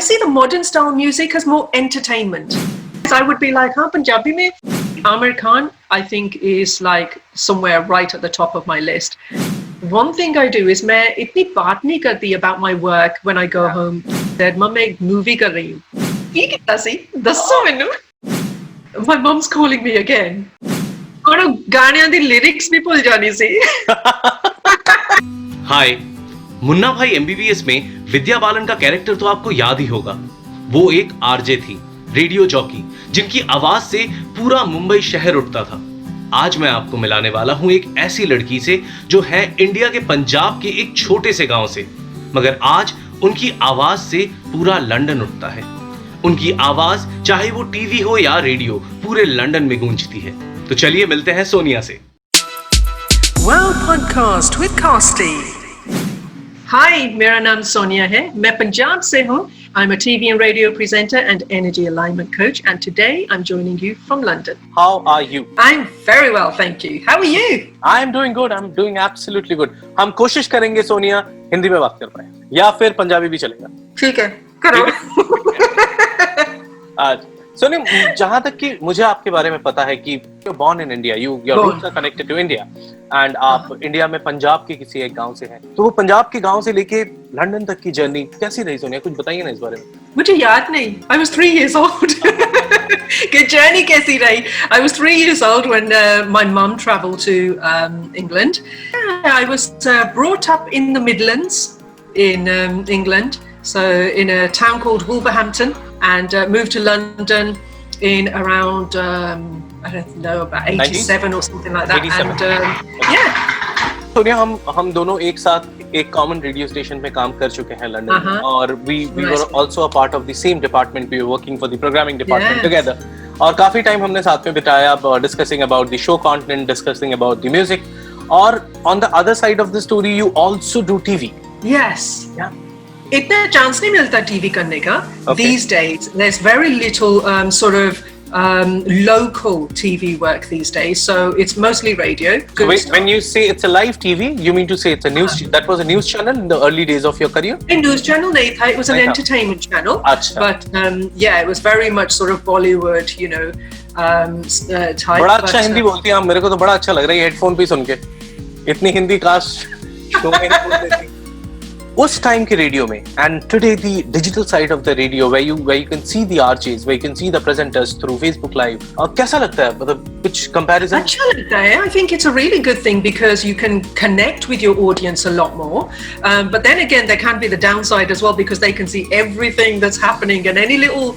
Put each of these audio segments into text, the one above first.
see the modern style music as more entertainment. I would be like, हाँ Punjabi में Amir Khan, I think is like somewhere right at the top of my list. One thing I do is मैं इतनी बात नहीं करती about my work when I go home. That मैं एक movie कर रही हूँ. ये कितना सी? दसो मैनू. My mom's calling me again. और गानियां दी lyrics भी भूल जानी सी. हाय, मुन्ना भाई एमबीबीएस में विद्या बालन का कैरेक्टर तो आपको याद ही होगा. वो एक आरजे थी, रेडियो जॉकी, जिनकी आवाज से पूरा मुंबई शहर उठता था. आज मैं आपको मिलाने वाला हूं एक ऐसी लड़की से जो है इंडिया के पंजाब के एक छोटे से गांव से, मगर आज उनकी आवाज से पूरा लंदन उठता है. उनकी आवाज चाहे वो टीवी हो या रेडियो, पूरे लंदन में गूंजती है. तो चलिए मिलते हैं सोनिया से. Podcast with कास्टी. हाय, मेरा नाम सोनिया है. मैं पंजाब से हूँ. I'm a TV and radio presenter and energy alignment coach, and today I'm joining you from London. How are you? I'm very well, thank you. How are you? I'm doing good. I'm doing absolutely good. हम कोशिश करेंगे सोनिया हिंदी में बात कर पाए, या फिर पंजाबी भी चलेगा. ठीक है, करो. आज सोनिया, जहाँ तक कि मुझे आपके बारे में पता है कि you're born in India, your roots are connected to India, and आप इंडिया में पंजाब के किसी एक गांव से हैं. तो वो पंजाब के गांव से लेके लंदन तक की जर्नी कैसी रही सोनिया? कुछ बताइए ना इस बारे में. मुझे याद नहीं. I was 3 years old. कि जर्नी कैसी रही? I was 3 years old when my mum travelled to England. I was brought up in the Midlands in England, so in a town called Wolverhampton, and moved to London in around I don't know, about 87 or something like that. 87. And yeah. Sonia, हम दोनों एक साथ एक common radio station पे काम कर चुके हैं लंदन में, और we were also a part of the same department. We were working for the programming department together. और काफी टाइम हमने साथ में बिताया, discussing about the show content, discussing about the music. और on the other side of the story, you also do TV. Yes. Yeah. इतना chance नहीं मिलता टीवी करने का. These days, there's very little sort of local TV work these days, so it's mostly radio. When you say it's a live TV, you mean to say it's a news? That was a news channel in the early days of your career? A news channel नहीं था, it was an entertainment channel. अच्छा. But yeah, it was very much sort of Bollywood, you know, type. बड़ा अच्छा हिंदी बोलती हैं आप. मेरे को तो बड़ा अच्छा लग रहा है हेडफोन पे सुन के. इतनी हिंदी काश शो में नहीं बोलते थे उस टाइम के रेडियो में. And today the digital side of the radio where you can see the RJs, where you can see the presenters through Facebook Live. कैसा लगता है? मतलब which comparison? अच्छा लगता है. I think it's a really good thing because you can connect with your audience a lot more. But then again, there can be the downside as well, because they can see everything that's happening, and any little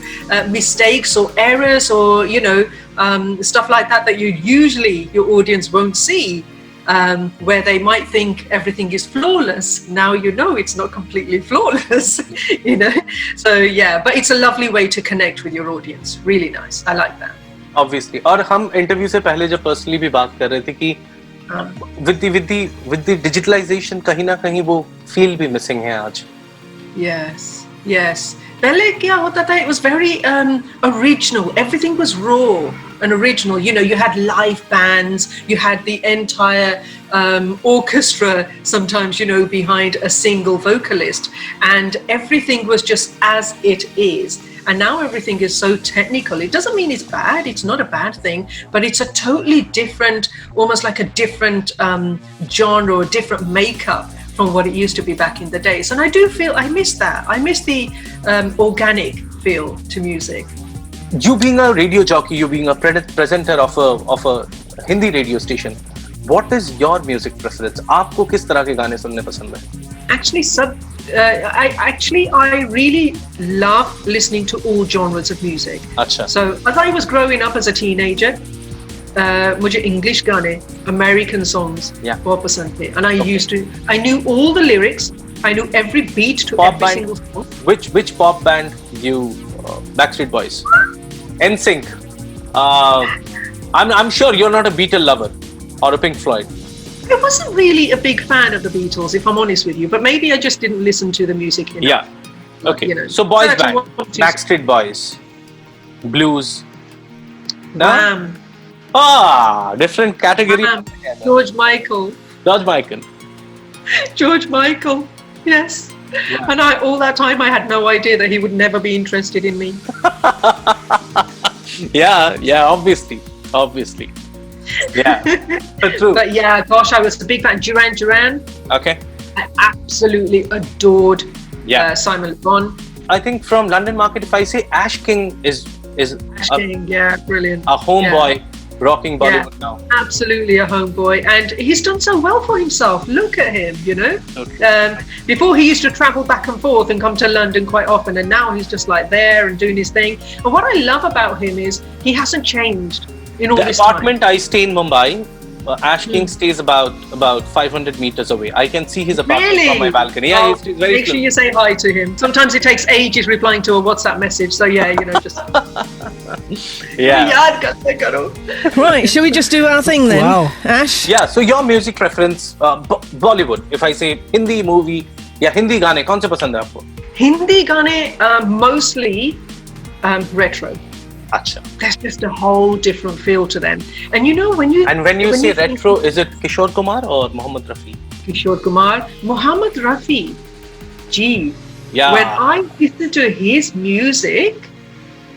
mistakes or errors or you know stuff like that you usually your audience won't see. Where they might think everything is flawless. Now you know it's not completely flawless, you know. So yeah, but it's a lovely way to connect with your audience. Really nice. I like that. Obviously. और हम interview से पहले जब personally भी बात कर रहे थे कि with the digitalization कहीं ना कहीं वो फील भी मिसिंग है आज. Yes. पहले क्या होता था? It was very original. Everything was raw and original. You know, you had live bands, you had the entire orchestra sometimes, you know, behind a single vocalist, and everything was just as it is. And now everything is so technical. It doesn't mean it's bad. It's not a bad thing, but it's a totally different, almost like a different genre or different makeup from what it used to be back in the days. And I do feel I miss that. I miss the organic feel to music. You being a radio jockey, you being a presenter of a Hindi radio station, what is your music preference? आपको किस तरह के गाने सुनने पसंद है? Actually, I really love listening to all genres of music. अच्छा. So as I was growing up as a teenager, मुझे English गाने, American songs बहुत पसंद थे, and I knew all the lyrics. I knew every beat to pop every band. single song. Which pop band you? Backstreet Boys, NSYNC. I'm sure you're not a Beatle lover or a Pink Floyd. I wasn't really a big fan of the Beatles, if I'm honest with you, but maybe I just didn't listen to the music enough. Yeah. Okay. You know, so boys band, Backstreet Boys, blues. No? Different category. George Michael. George Michael. Yes. And all that time I had no idea that he would never be interested in me. Yeah, obviously. Yeah, true. But yeah, gosh, I was a big fan. Duran. Okay. I absolutely adored Simon Le Bon. I think from London market, if I say Ash King is Ash King, brilliant. A homeboy rocking Bollywood now. Absolutely a homeboy, and he's done so well for himself. Look at him, you know. Okay. Before he used to travel back and forth and come to London quite often, and now he's just like there and doing his thing. And what I love about him is he hasn't changed in all this time. The apartment I stay in Mumbai, Ash King stays about 500 meters away. I can see his apartment from my balcony. Yeah, he's very make sure you say hi to him. Sometimes it takes ages replying to a WhatsApp message. So yeah, you know, just Right, shall we just do our thing then? Wow. Ash? Yeah, so your music preference, Bollywood. If I say Hindi movie या हिंदी गाने कौन से पसंद है आपको? Hindi गाने mostly retro. Acha. There's just a whole different feel to them. And you know when you say retro, is it Kishore Kumar or Mohammed Rafi? Kishore Kumar, Mohammed Rafi. Gee. Yeah. When I listen to his music,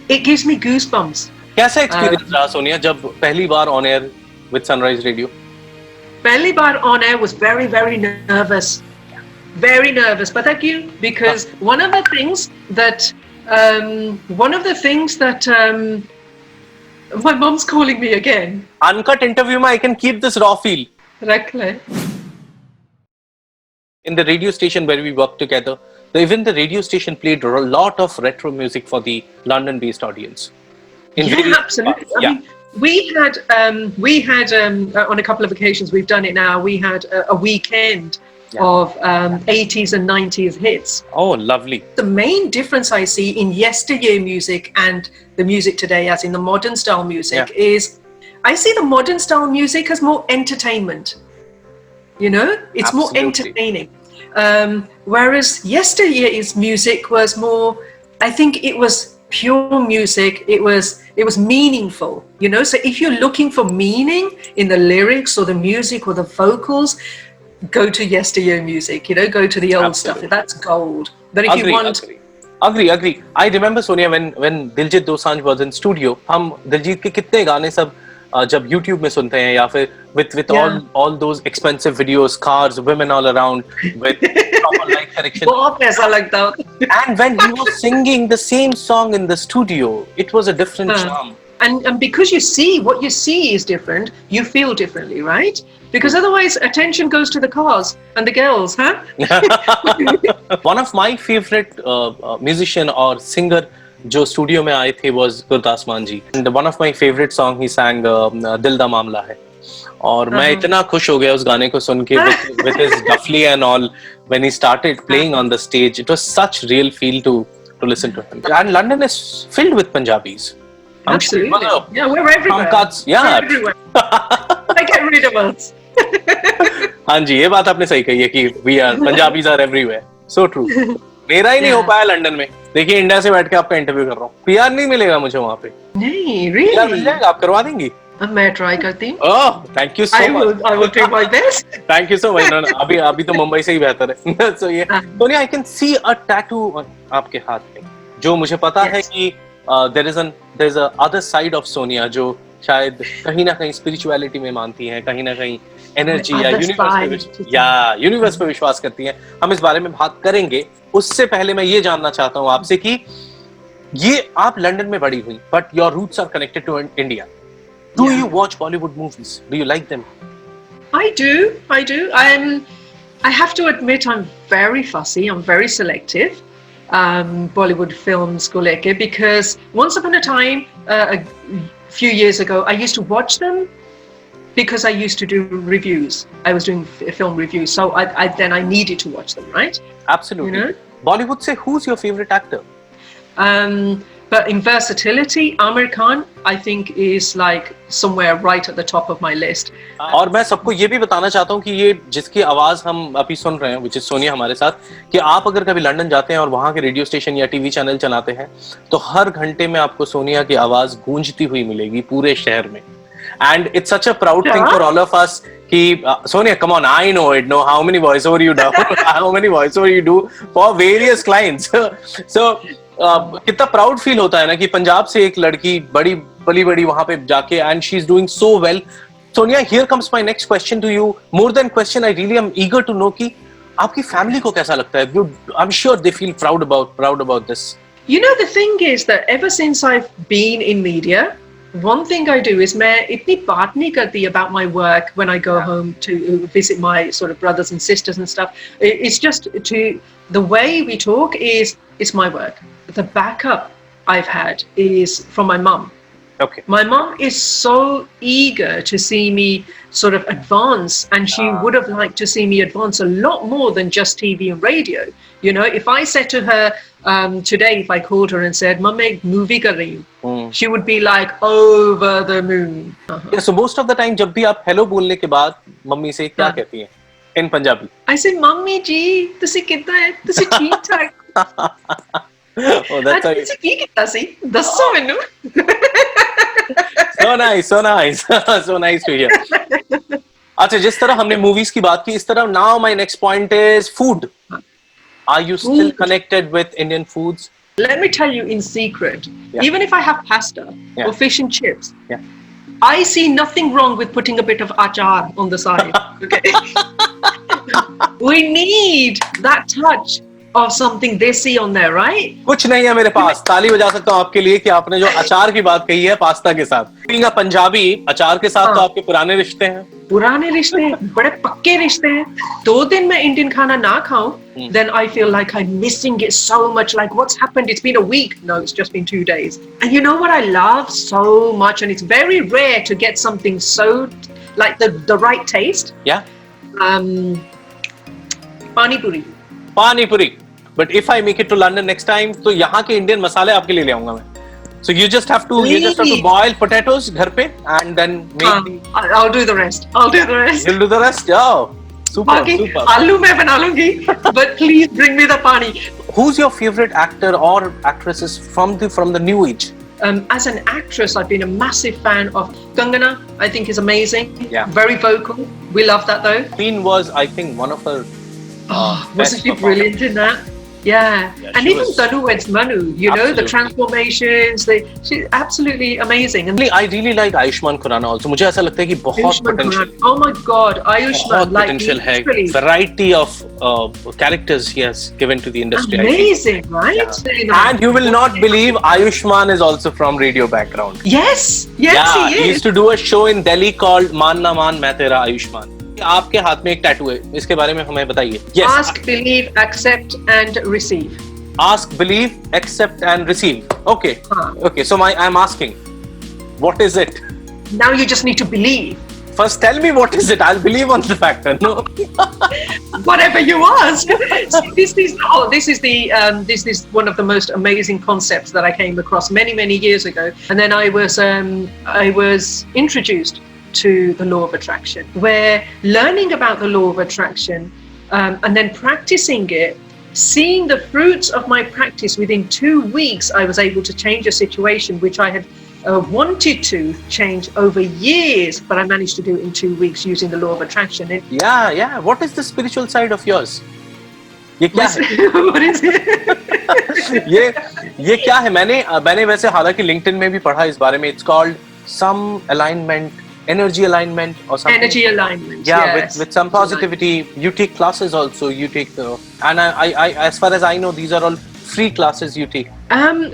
it gives me goosebumps. कैसा experience रहा सोनिया जब पहली बार on air with Sunrise Radio? पहली बार on air was very, very nervous. Very nervous. But thank you, because one of the things that my mom's calling me again. Uncut interview में I can keep this raw feel. In the radio station where we worked together, even the radio station played a lot of retro music for the London-based audience. Absolutely. I mean, we had on a couple of occasions we've done it now. We had a weekend of 80s and 90s hits. Oh, lovely. The main difference I see in yesteryear music and the music today, as in the modern style music, is I see the modern style music as more entertainment. You know, it's more entertaining. Whereas yesterday's music was more, I think it was pure music. It was meaningful, you know. So if you're looking for meaning in the lyrics or the music or the vocals, go to yesteryear music, you know, go to the old stuff. That's gold. But if you want... Agree. I remember, Sonia, when Diljit Dosanjh was in studio, हम दिलजीत के कितने गाने सब जब YouTube में सुनते हैं या फिर with all those expensive videos, cars, women all around with proper light correction. बहुत ऐसा लगता. And when he was singing the same song in the studio, it was a different charm. And because what you see is different, you feel differently, right? Because otherwise attention goes to the cars and the girls, huh? One of my favorite musician or singer जो studio में आए थे was Gurdas मान जी. And one of my favorite song he sang दिल दा मामला है. और मैं इतना खुश हो गया उस गाने को सुन के with his duffly and all when he started playing on the stage. It was such real feel to listen to him. And London is filled with Punjabis. Absolutely. Yeah, we're everywhere. We're everywhere. They get rid of us. हाँ जी, ये बात आपने सही कही है कि Punjabis are everywhere. So true. मेरा ही नहीं हो पाया लंदन में. देखिए इंडिया से बैठ के आपका इंटरव्यू कर रहा हूँ. पीआर नहीं मिलेगा मुझे वहाँ पे. नहीं, really? पीआर मिल जाएगा, आप करवा देंगी? मैं ट्राई करती हूँ. Oh, thank you so much. I will do my best. Thank you so much. अभी तो मुंबई से ही बेहतर है. So ये, Sonia, I can see a tattoo on आपके हाथ में, जो मुझे पता है कि there's a other side of Sonia जो शायद कहीं ना कहीं spirituality में मानती हैं, कहीं ना कहीं एनर्जी या यूनिवर्स पे विश्वास करती हैं. हम इस बारे में बात करेंगे. उससे पहले मैं ये जानना चाहता हूँ आपसे कि ये आप लंदन में बड़ी हुई, but your roots are connected to India. Do you watch Bollywood movies? Do you like them? I do. I have to admit I'm very fussy. I'm very selective. Bollywood films ko leke, because once upon a time, a few years ago, I used to watch them because I used to do reviews. I was doing film reviews, so then I needed to watch them, right? Absolutely. You know? Bollywood say, who's your favorite actor? But in versatility, Amir Khan, I think, is like somewhere right at the top of my list. और मैं सबको ये भी बताना चाहता हूँ कि ये जिसकी आवाज हम अभी सुन रहे हैं, which is सोनिया हमारे साथ, कि आप अगर कभी लंदन जाते हैं और वहाँ के रेडियो स्टेशन या टीवी चैनल चलाते हैं, तो हर घंटे में आपको सोनिया की आवाज गूंजती हुई मिलेगी पूरे शहर में. And it's such a proud thing for all of us. Sonia, come on, I know it. No, how many voiceover you do? How many voiceover you do for various clients? So, कितना proud feel होता है ना कि पंजाब से एक लड़की बड़ी वहां पे जाके and she's doing so well. Sonia, here comes my next question to you. More than question, I really am eager to know कि आपकी फैमिली को कैसा लगता है? I'm sure they feel proud about this. You know, the thing is that ever since I've been in media, one thing I do is मैं इतनी बात नहीं करती about my work when I go home to visit my sort of brothers and sisters and stuff. It's just the way we talk is it's my work. The backup I've had is from my mum. Okay. My mum is so eager to see me sort of advance, and she would have liked to see me advance a lot more than just TV and radio. You know, if I said to her today, if I called her and said, "Mum, मैं movie कर रही हूँ," she would be like over the moon. Yeah, so most of the time, जब भी आप hello बोलने के बाद मम्मी से क्या कहती हैं in Punjabi? I say, "Mummy जी, तुसी कितना है? तुसी ठीक ठाक?" Oh, that's how तुसी की कितना सी? दसो मैनू. So nice, so nice, so nice to hear. अच्छा, जिस तरह हमने movies की बात की, इस तरह now my next point is food. Are you still connected with Indian foods? Let me tell you in secret, even if I have pasta or fish and chips, I see nothing wrong with putting a bit of achar on the side. Okay? We need that touch of something desi on there, right? कुछ नहीं है मेरे पास. ताली बजा सकता हूँ आपके लिए कि आपने जो अचार की बात कही है पास्ता के साथ. Being a पंजाबी, अचार के साथ तो आपके पुराने रिश्ते हैं. पुराने रिश्ते हैं, बड़े पक्के रिश्ते हैं. 2 दिन मैं इंडियन खाना ना खाऊं, then I feel like I'm missing it so much. Like, what's happened? It's been a week. No, it's just been 2 days. And you know what I love so much, and it's very rare to get something so like the right taste. Yeah. Pani puri. Pani puri. But if I make it to London next time, तो यहाँ के Indian मसाले आपके लिए ले आऊँगा मैं. So you just have to boil potatoes घर पे and then make. I'll do the rest. You'll do the rest. Oh, super. आलू मैं बना लूँगी. But please bring me the pani. Who's your favorite actor or actresses from the new age? As an actress, I've been a massive fan of Kangana. I think is amazing. Yeah. Very vocal. We love that though. Queen was, I think, one of her. Wasn't she brilliant in that? Yeah. And even Tanu weds Manu, you know, the transformations, she's absolutely amazing. And I really like Ayushmann Khurrana also. मुझे ऐसा लगता है कि बहुत potential. Oh my God, Ayushmann, like potential है. Variety of characters he has given to the industry. Amazing, right? Yeah. And you will not believe Ayushmann is also from radio background. Yes, he is. He used to do a show in Delhi called मान ना मान मैं तेरा आयुष्मान. आपके हाथ में एक tattoo है, इसके बारे में हमें बताइए. Yes. Ask, believe, accept and receive. Ask, believe, accept and receive. Okay. Okay, so I'm asking, what is it? Now you just need to believe. First tell me what is it. I'll believe on the factor. No. Whatever you ask. This is one of the most amazing concepts that I came across many years ago, and then I was introduced to the law of attraction, where learning about the law of attraction and then practicing it, seeing the fruits of my practice within 2 weeks, I was able to change a situation which I had wanted to change over years, but I managed to do it in 2 weeks using the law of attraction. Yeah. What is the spiritual side of yours? ये क्या है? What is it? ये क्या है? मैंने वैसे हालांकि LinkedIn में भी पढ़ा इस बारे में. It's called some alignment. Energy alignment or something. Energy alignment. Yeah, yes. with some positivity. You take classes also. You take and I as far as I know, these are all free classes you take.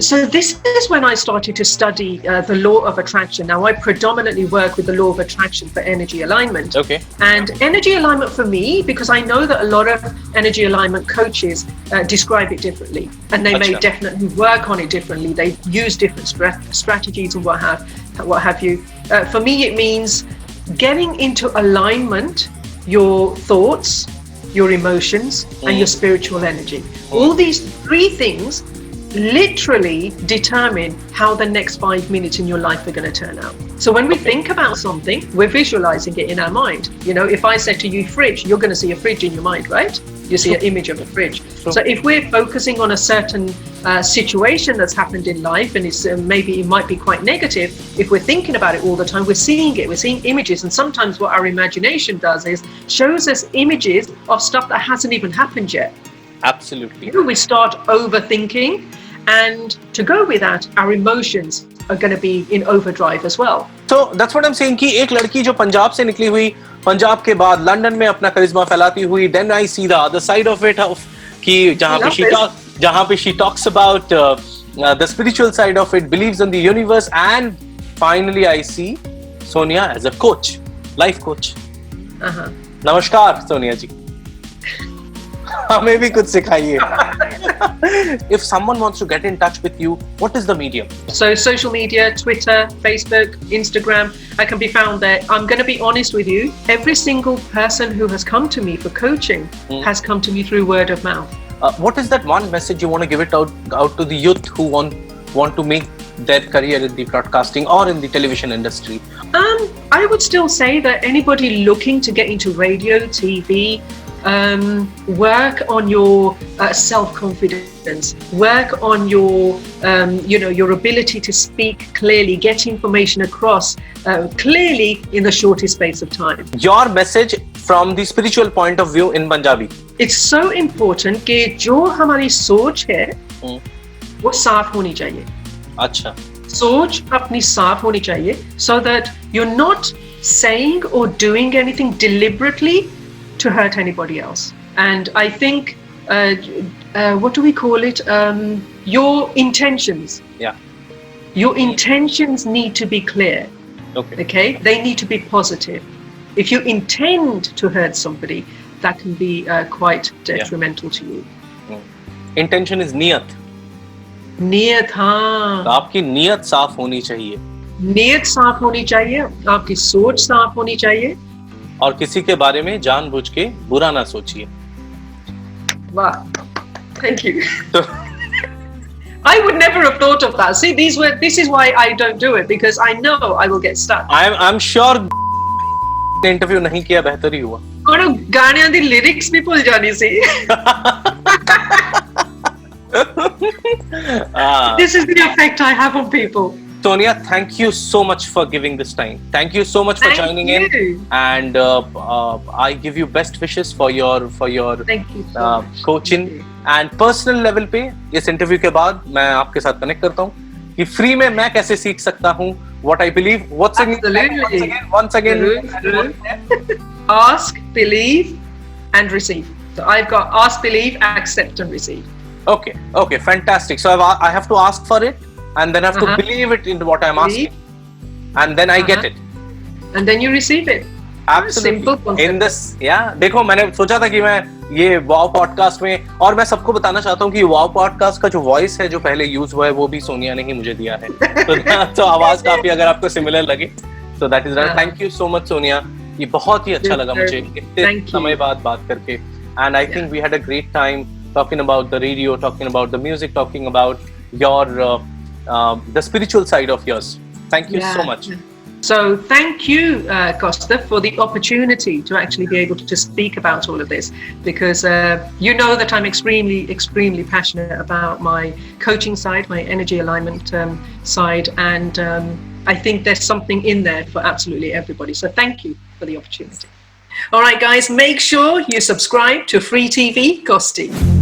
So this is when I started to study the law of attraction. Now I predominantly work with the law of attraction for energy alignment. Okay. And energy alignment for me, because I know that a lot of energy alignment coaches describe it differently, and they may definitely work on it differently. They use different strategies and what have you. For me, it means getting into alignment your thoughts, your emotions, and your spiritual energy. All these 3 things literally determine how the next 5 minutes in your life are going to turn out. So when we think about something, we're visualizing it in our mind. You know, if I said to you fridge, you're going to see a fridge in your mind, right? You see an image of a fridge. true. So if we're focusing on a certain situation that's happened in life, and it's maybe it might be quite negative, if we're thinking about it all the time, we're seeing it, we're seeing images, and sometimes what our imagination does is shows us images of stuff that hasn't even happened yet. Absolutely. We start overthinking, and to go with that, our emotions are going to be in overdrive as well. So that's what I'm saying कि एक लड़की जो पंजाब से निकली हुई, पंजाब के बाद London में अपना करिश्मा फैलाती हुई, then I see the other side of it, कि जहाँ पे she talks about the spiritual side of it, believes in the universe, and finally I see Sonia as a coach, life coach. नमस्कार सोनिया जी. हमें भी कुछ सिखाइए. If someone wants to get in touch with you, what is the medium? So social media, Twitter, Facebook, Instagram, I can be found there. I'm going to be honest with you. Every single person who has come to me for coaching has come to me through word of mouth. What is that one message you want to give it out to the youth who want to make their career in the broadcasting or in the television industry? I would still say that anybody looking to get into radio, TV, work on your self-confidence, work on your your ability to speak clearly, get information across clearly in the shortest space of time. Your message from the spiritual point of view in Punjabi. It's so important कि जो हमारी सोच है वो साफ होनी चाहिए. अच्छा. सोच अपनी साफ होनी चाहिए, so that you're not saying or doing anything deliberately to hurt anybody else. And I think, what do we call it? Your intentions. Yeah. Your intentions need to be clear. Okay. They need to be positive. If you intend to hurt somebody, that can be quite detrimental to you. Intention is niyat. नियत, हाँ. तो आपकी नियत साफ होनी चाहिए. नियत साफ होनी चाहिए, आपकी सोच साफ होनी चाहिए. और किसी के बारे में जानबूझ के बुरा ना सोचिए. वाह, thank you. I would never have thought of that. See, this is why I don't do it, because I know I will get stuck. I'm sure interview नहीं किया बेहतर ही हुआ. और गाने दी लिरिक्स भी भूल जानी सी. This is the effect I have on people. Sonia, thank you so much for giving this time. Thank you so much for joining in, and I give you best wishes for your coaching and personal level पे. इस interview के बाद मैं आपके साथ connect करता हूँ कि फ्री में मैं कैसे सीख सकता हूँ what I believe. Once again, ask, believe, and receive. So I've got ask, believe, accept, and receive. Okay, fantastic. So I have to ask for it, and then I have to believe it in what I'm asking, and then I get it, and then you receive it. Absolutely. Simple concept. In this, देखो मैंने सोचा था कि मैं ये वाव podcast में, और मैं सबको बताना चाहता हूँ कि वाव पॉडकास्ट का जो वॉइस है जो पहले यूज हुआ है वो भी सोनिया ने ही मुझे दिया है. तो आवाज काफी अगर आपको सिमिलर लगे, so that is right. Thank you so much, Sonia. ये बहुत ही अच्छा लगा मुझे इतने समय बाद बात करके, and I think we had a great time talking about the radio, talking about the music, talking about your the spiritual side of yours. Thank you so much. So thank you, Kausty, for the opportunity to actually be able to speak about all of this, because you know that I'm extremely passionate about my coaching side, my energy alignment side, and I think there's something in there for absolutely everybody. So thank you for the opportunity. All right, guys, make sure you subscribe to Freetvkausty.